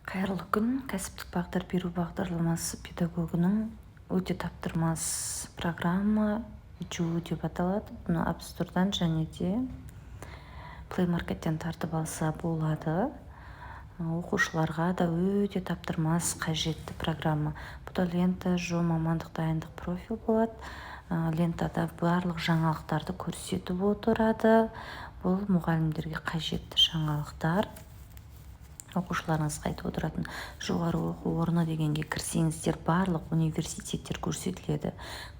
Қайырлы күн. Кәсіптік бағдар беру бағдарламасы педагогының өте таптырмас программа JUU деп аталады. Бұны App Store'дан және де Play Market'тен тартып алса болады. Оқушыларға да өте таптырмас қажетті программа. Бұда лента JUU мамандық дайындық профиль болады. Лентада барлық жаңалықтарды көрсетіп отырады. Бұл мұғалімдерге қажетті жаңалықтар. Оқушыларыңызға айтып отыратын жоғары оқу орны дегенге кірсеңіздер барлық университеттер көрсетіледі.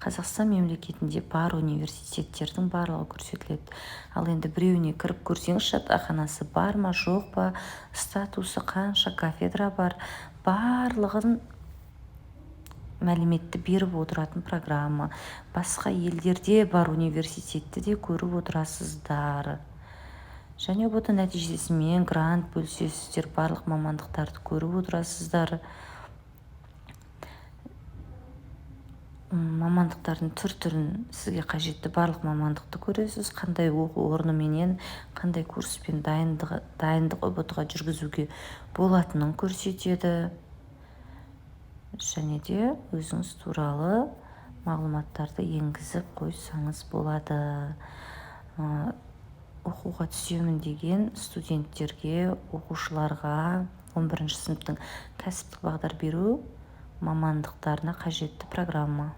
Қазақстан мемлекетінде бар университеттердің барлығы көрсетіледі. Ал енді біреуіне кіріп көрсеңіз, жатақханасы бар ма, жоқ па, статусы қанша, кафедра бар, барлығын мәліметті беріп отыратын программа. Басқа елдерде бар университетті де көріп отырасыздар. Және бұны нәтижесімен грант бөлсесіздер, барлық мамандықтарды көріп отырасыздар. Мамандықтардың түр-түрін, сізге қажетті барлық мамандықты көресіз. Қандай оқу орныменен, қандай курспен дайындық ұбт-ға жүргізуге болатынын көрсетеді. Және де өзіңіз туралы мағлұматтарды енгізіп қойсаңыз болады. Оқуға түсемін деген студенттерге, оқушыларға 11-ші сыныптың кәсіптік бағдар беру мамандықтарына қажетті программа.